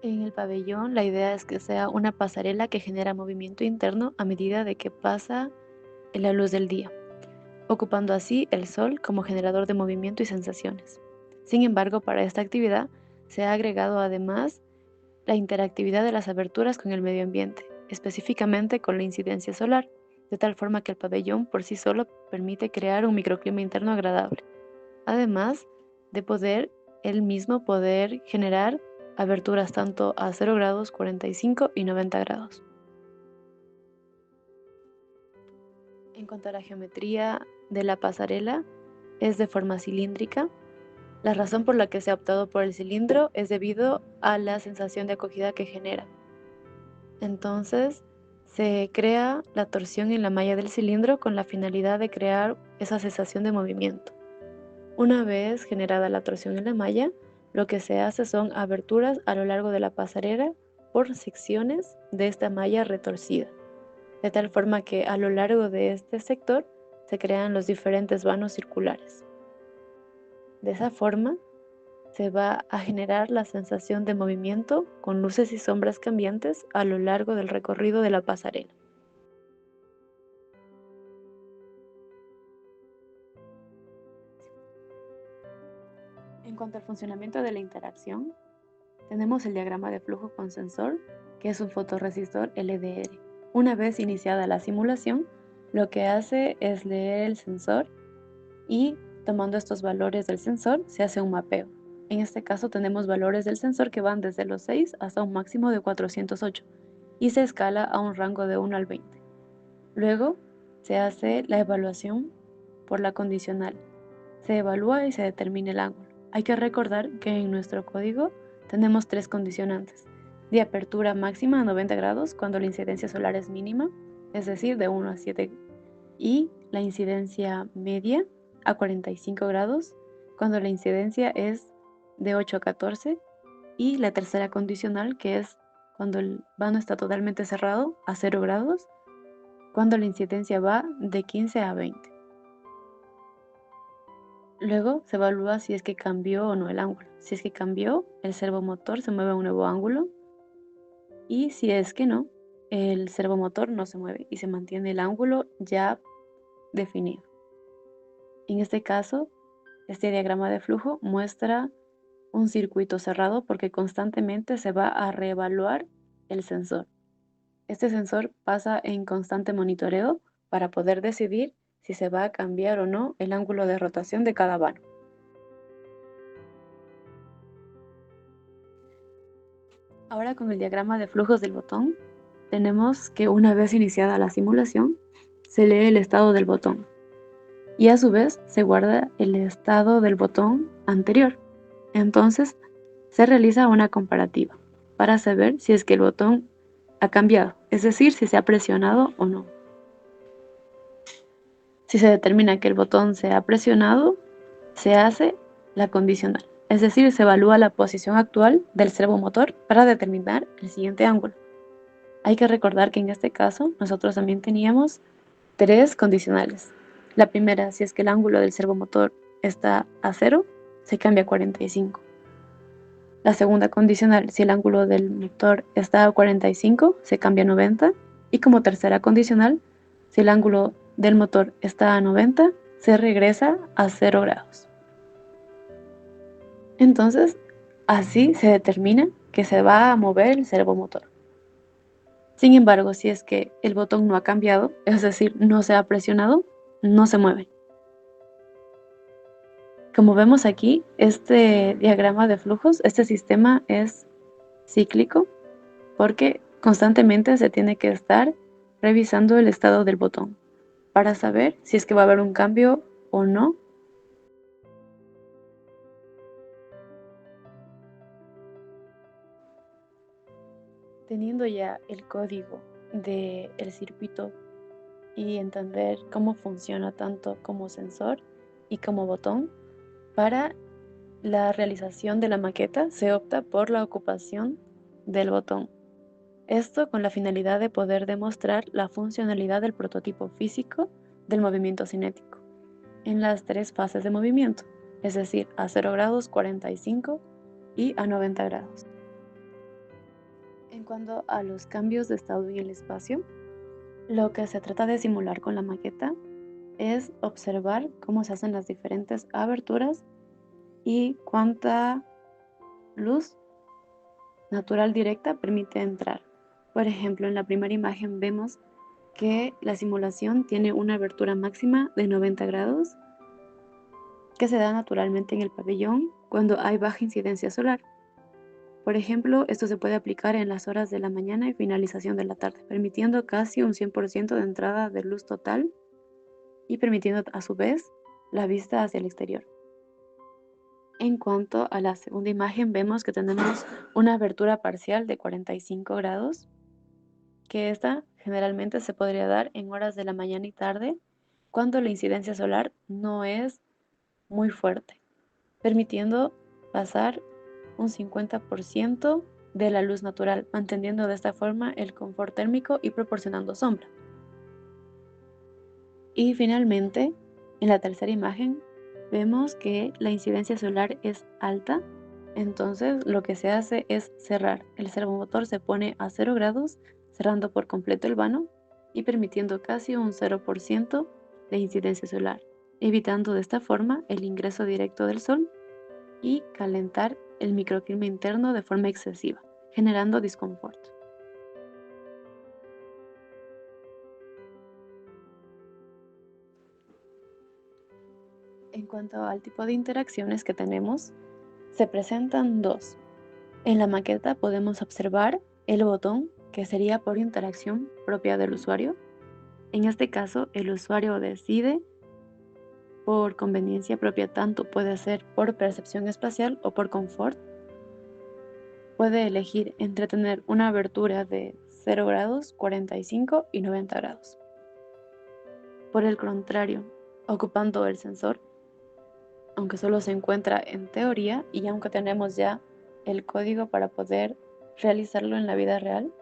En el pabellón, la idea es que sea una pasarela que genera movimiento interno a medida de que pasa la luz del día, ocupando así el sol como generador de movimiento y sensaciones. Sin embargo, para esta actividad se ha agregado además la interactividad de las aberturas con el medio ambiente, específicamente con la incidencia solar, de tal forma que el pabellón por sí solo permite crear un microclima interno agradable, además de poder él mismo poder generar aberturas tanto a 0 grados, 45 y 90 grados. En cuanto a la geometría de la pasarela, es de forma cilíndrica. La razón por la que se ha optado por el cilindro es debido a la sensación de acogida que genera. Entonces, se crea la torsión en la malla del cilindro con la finalidad de crear esa sensación de movimiento. Una vez generada la torsión en la malla, lo que se hace son aberturas a lo largo de la pasarela por secciones de esta malla retorcida, de tal forma que a lo largo de este sector se crean los diferentes vanos circulares. De esa forma, se va a generar la sensación de movimiento con luces y sombras cambiantes a lo largo del recorrido de la pasarela. En cuanto al funcionamiento de la interacción, tenemos el diagrama de flujo con sensor, que es un fotorresistor LDR. Una vez iniciada la simulación, lo que hace es leer el sensor y tomando estos valores del sensor se hace un mapeo. En este caso tenemos valores del sensor que van desde los 6 hasta un máximo de 408 y se escala a un rango de 1 al 20. Luego se hace la evaluación por la condicional. Se evalúa y se determina el ángulo. Hay que recordar que en nuestro código tenemos 3 condicionantes. De apertura máxima a 90 grados cuando la incidencia solar es mínima, es decir, de 1 a 7, y la incidencia media a 45 grados cuando la incidencia es de 8 a 14, y la tercera condicional, que es cuando el vano está totalmente cerrado a 0 grados cuando la incidencia va de 15 a 20. Luego se evalúa si es que cambió o no el ángulo. Si es que cambió, el servomotor se mueve a un nuevo ángulo, y si es que no, el servomotor no se mueve y se mantiene el ángulo ya definido. En este caso, este diagrama de flujo muestra un circuito cerrado porque constantemente se va a reevaluar el sensor. Este sensor pasa en constante monitoreo para poder decidir si se va a cambiar o no el ángulo de rotación de cada vano. Ahora con el diagrama de flujos del botón, tenemos que una vez iniciada la simulación, se lee el estado del botón y a su vez se guarda el estado del botón anterior. Entonces se realiza una comparativa para saber si es que el botón ha cambiado, es decir, si se ha presionado o no. Si se determina que el botón se ha presionado, se hace la condicional, es decir, se evalúa la posición actual del servomotor para determinar el siguiente ángulo. Hay que recordar que en este caso nosotros también teníamos 3 condicionales. La primera, si es que el ángulo del servomotor está a 0, se cambia a 45. La segunda condicional, si el ángulo del motor está a 45, se cambia a 90. Y como tercera condicional, si el ángulo del motor está a 90, se regresa a 0 grados. Entonces, así se determina que se va a mover el servomotor. Sin embargo, si es que el botón no ha cambiado, es decir, no se ha presionado, no se mueve. Como vemos aquí, este diagrama de flujos, este sistema es cíclico porque constantemente se tiene que estar revisando el estado del botón para saber si es que va a haber un cambio o no. Teniendo ya el código del circuito y entender cómo funciona tanto como sensor y como botón, para la realización de la maqueta se opta por la ocupación del botón. Esto con la finalidad de poder demostrar la funcionalidad del prototipo físico del movimiento cinético en las 3 fases de movimiento, es decir, a 0 grados, 45 y a 90 grados. En cuanto a los cambios de estado en el espacio, lo que se trata de simular con la maqueta es observar cómo se hacen las diferentes aberturas y cuánta luz natural directa permite entrar. Por ejemplo, en la primera imagen vemos que la simulación tiene una abertura máxima de 90 grados que se da naturalmente en el pabellón cuando hay baja incidencia solar. Por ejemplo, esto se puede aplicar en las horas de la mañana y finalización de la tarde, permitiendo casi un 100% de entrada de luz total y permitiendo a su vez la vista hacia el exterior. En cuanto a la segunda imagen, vemos que tenemos una abertura parcial de 45 grados, que esta generalmente se podría dar en horas de la mañana y tarde, cuando la incidencia solar no es muy fuerte, permitiendo pasar un 50% de la luz natural, manteniendo de esta forma el confort térmico y proporcionando sombra. Y finalmente, en la tercera imagen, vemos que la incidencia solar es alta, entonces lo que se hace es cerrar. El servomotor se pone a 0 grados, cerrando por completo el vano y permitiendo casi un 0% de incidencia solar, evitando de esta forma el ingreso directo del sol y calentar el microclima interno de forma excesiva, generando disconfort. En cuanto al tipo de interacciones que tenemos, se presentan dos. En la maqueta podemos observar el botón, que sería por interacción propia del usuario. En este caso, el usuario decide por conveniencia propia, tanto puede ser por percepción espacial o por confort. Puede elegir entre tener una abertura de 0 grados, 45 y 90 grados. Por el contrario, ocupando el sensor, aunque solo se encuentra en teoría y aunque tenemos ya el código para poder realizarlo en la vida real,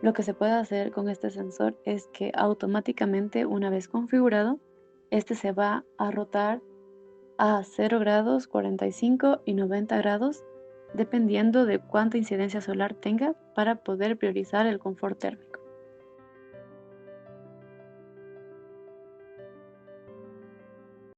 lo que se puede hacer con este sensor es que automáticamente, una vez configurado, este se va a rotar a 0 grados, 45 y 90 grados, dependiendo de cuánta incidencia solar tenga para poder priorizar el confort térmico.